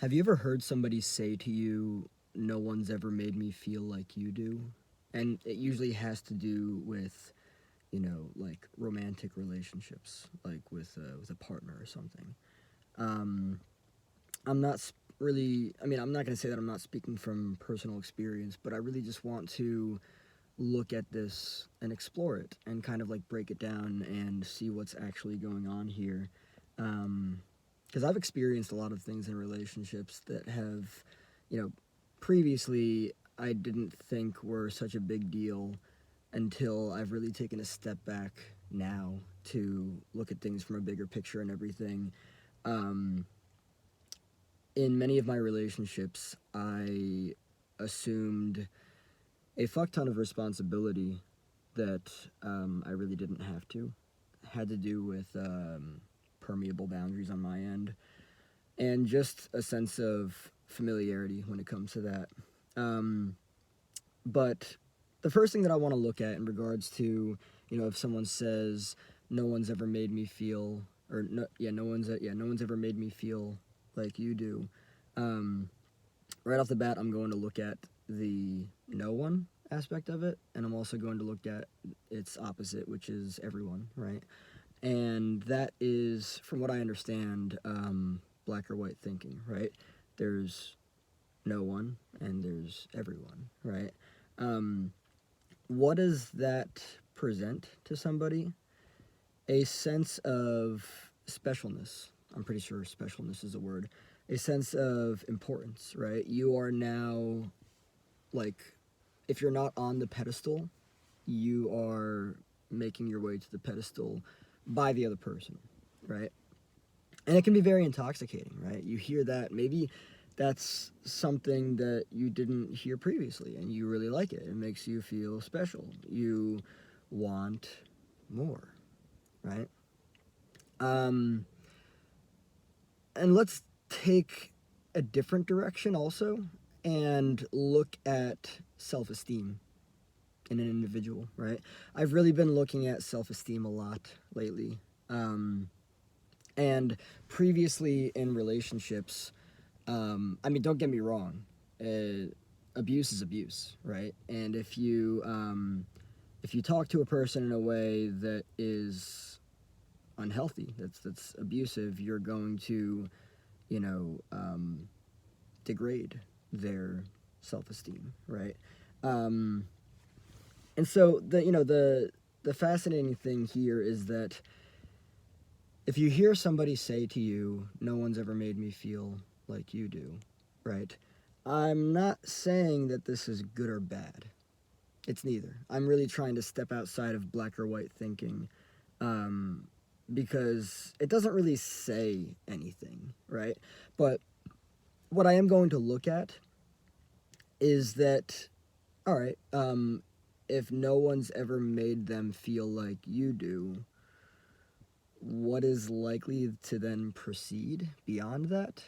Have you ever heard somebody say to you, "No one's ever made me feel like you do"? And it usually has to do with, like romantic relationships, like with a partner or something. Um, I'm not really. I mean, I'm not gonna say that I'm not speaking from personal experience, but I really just want to look at this and explore it and kind of like break it down and see what's actually going on here. Um, because I've experienced a lot of things in relationships that have, you know, previously I didn't think were such a big deal until I've really taken a step back now to look at things from a bigger picture and everything. Um, in many of my relationships, I assumed a fuck ton of responsibility that I really didn't have to. Had to do with permeable boundaries on my end and just a sense of familiarity when it comes to that. Um, but the first thing that I want to look at in regards to, if someone says no one's ever made me feel, or no, no one's ever made me feel like you do. Um, right off the bat, I'm going to look at the no one aspect of it, and I'm also going to look at its opposite, which is everyone, right? And that is, from what I understand, black or white thinking, right? There's no one and there's everyone, right? Um, what does that present to somebody? A sense of specialness. I'm pretty sure specialness is a word. A sense of importance, right? You are now, like, if you're not on the pedestal, you are making your way to the pedestal by the other person, right? And it can be very intoxicating, right? You hear that, maybe that's something that you didn't hear previously and you really like it. It makes you feel special. You want more, right? Um, and let's take a different direction also and look at self esteem in an individual, right? I've really been looking at self esteem a lot lately. And previously in relationships, I mean, don't get me wrong, abuse is abuse, right? And if you talk to a person in a way that is unhealthy, that's abusive, you're going to, you know, um, degrade their self esteem, right? Um, and so the fascinating thing here is that if you hear somebody say to you, "No one's ever made me feel like you do," right? I'm not saying that this is good or bad. It's neither. I'm really trying to step outside of black or white thinking, um, because it doesn't really say anything, right? But what I am going to look at is that, all right, if no one's ever made them feel like you do, what is likely to then proceed beyond that?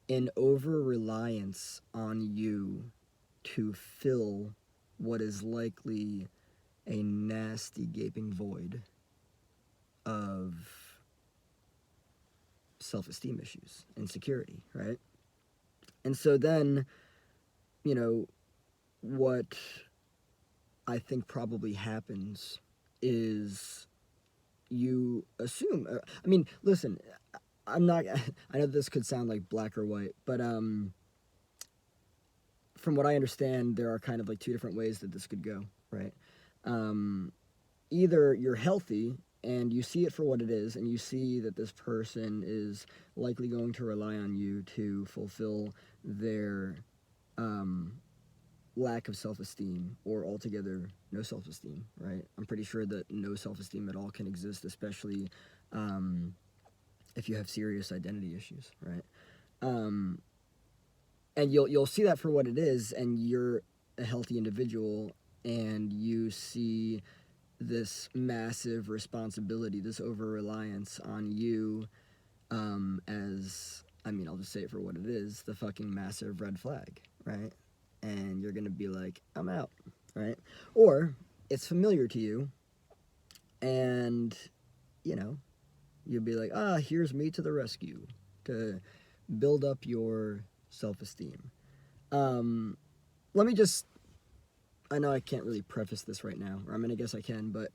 An over reliance on you to fill what is likely a nasty gaping void of self esteem issues, insecurity, right? And so then, you know, what I think probably happens is you assume. I mean, listen, I'm not. I know this could sound like black or white, but from what I understand, there are kind of like two different ways that this could go, right? Um, Either you're healthy and you see it for what it is, and you see that this person is likely going to rely on you to fulfill their um, lack of self esteem or altogether no self esteem, right? I'm pretty sure that no self esteem at all can exist, especially um, if you have serious identity issues, right? Um, and you'll see that for what it is, and you're a healthy individual, and you see this massive responsibility, this over reliance on you, as, I mean, I'll just say it for what it is, the fucking massive red flag, right? And you're gonna be like, I'm out, right? Or it's familiar to you, and you know, you'll be like, here's me to the rescue to build up your self-esteem. Um, Let me just, I know I can't really preface this right now, or I mean, I guess I can, but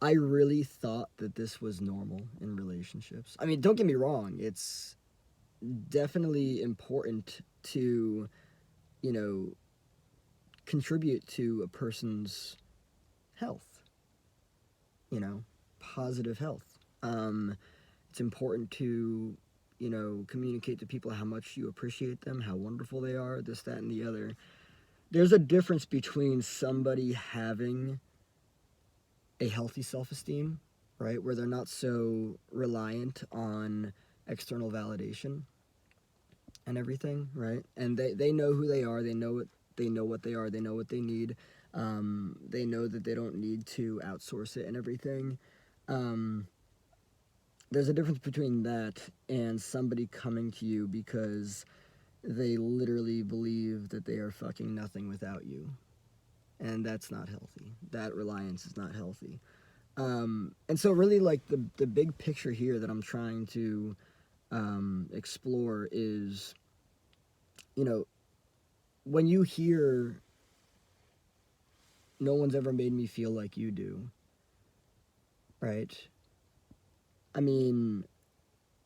I really thought that this was normal in relationships. I mean, don't get me wrong, it's definitely important to, you know, contribute to a person's health, positive health. It's important to, communicate to people how much you appreciate them, how wonderful they are, this, that, and the other. There's a difference between somebody having a healthy self esteem, right, where they're not so reliant on external validation and everything, right? And they know who they are, they know what they are, they know what they need. They know that they don't need to outsource it and everything. Um, there's a difference between that and somebody coming to you because they literally believe that they are fucking nothing without you. And that's not healthy. That reliance is not healthy. And so really like the big picture here that I'm trying to explore is, when you hear no one's ever made me feel like you do, right? I mean,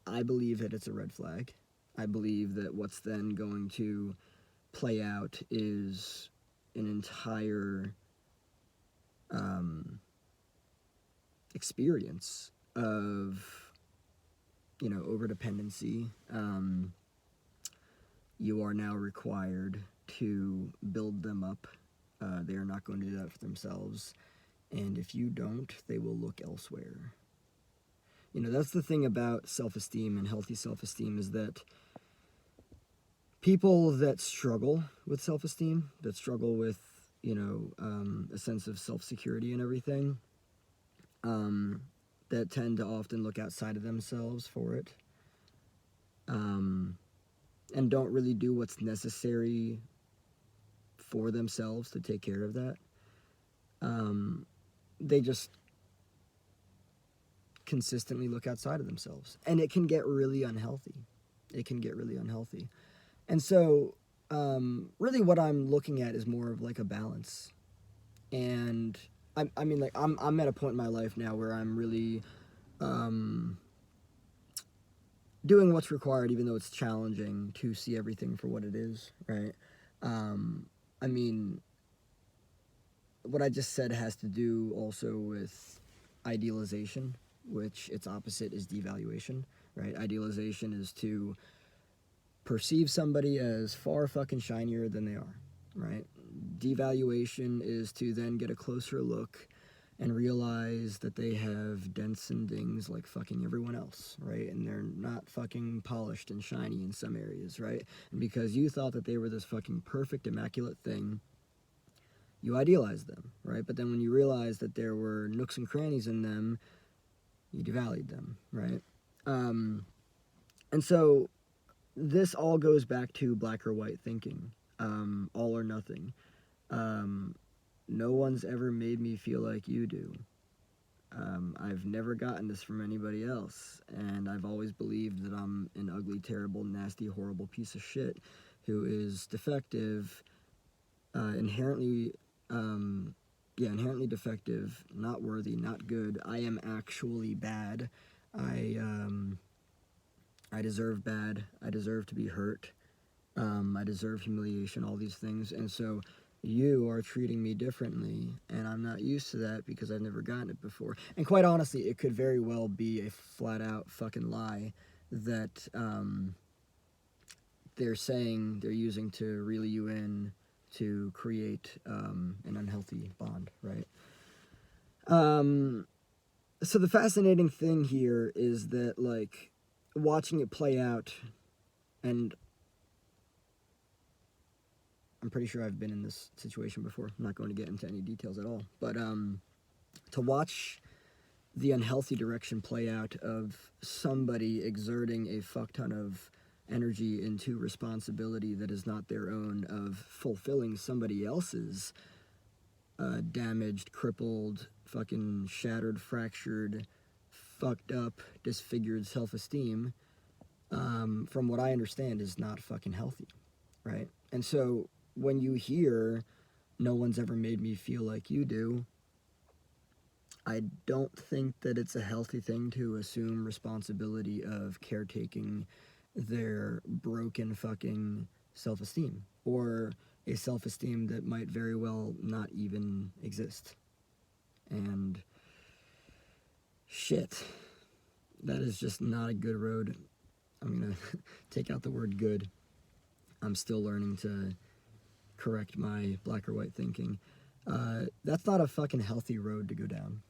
I believe that it's a red flag. I believe that what's then going to play out is an entire experience of, overdependency. You are now required to build them up. They are not going to do that for themselves. And if you don't, they will look elsewhere. That's the thing about self-esteem and healthy self-esteem is that people that struggle with self-esteem, that struggle with, a sense of self-security and everything, that tend to often look outside of themselves for it, and don't really do what's necessary for themselves to take care of that. They just consistently look outside of themselves, and it can get really unhealthy. And so really what I'm looking at is more of like a balance. And I mean, like I'm at a point in my life now where I'm really doing what's required, even though it's challenging to see everything for what it is, right? I mean, what I just said has to do also with idealization, which its opposite is devaluation, right? Idealization is to perceive somebody as far fucking shinier than they are, right? Devaluation is to then get a closer look and realize that they have dents and dings like fucking everyone else, right? And they're not fucking polished and shiny in some areas, right? And because you thought that they were this fucking perfect, immaculate thing, you idealized them, right? But then when you realized that there were nooks and crannies in them, you devalued them, right? And so this all goes back to black or white thinking, all or nothing. No one's ever made me feel like you do. I've never gotten this from anybody else, and I've always believed that I'm an ugly, terrible, nasty, horrible piece of shit who is defective, inherently, inherently defective, not worthy, not good. I am actually bad. I I deserve bad. I deserve to be hurt. I deserve humiliation, all these things. And so you are treating me differently, and I'm not used to that because I've never gotten it before. And quite honestly, it could very well be a flat-out fucking lie that they're saying they're using to reel you in to create an unhealthy bond, right? So the fascinating thing here is that, like, watching it play out, and I'm pretty sure I've been in this situation before. I'm not going to get into any details at all. But to watch the unhealthy direction play out of somebody exerting a fuck ton of energy into responsibility that is not their own, of fulfilling somebody else's damaged, crippled, fucking shattered, fractured, fucked up, disfigured self-esteem, from what I understand, is not fucking healthy, right? And so when you hear no one's ever made me feel like you do, I don't think that it's a healthy thing to assume responsibility of caretaking their broken fucking self-esteem, or a self-esteem that might very well not even exist. And shit, that is just not a good road. I'm gonna take out the word good. I'm still learning to correct my black or white thinking. That's not a fucking healthy road to go down.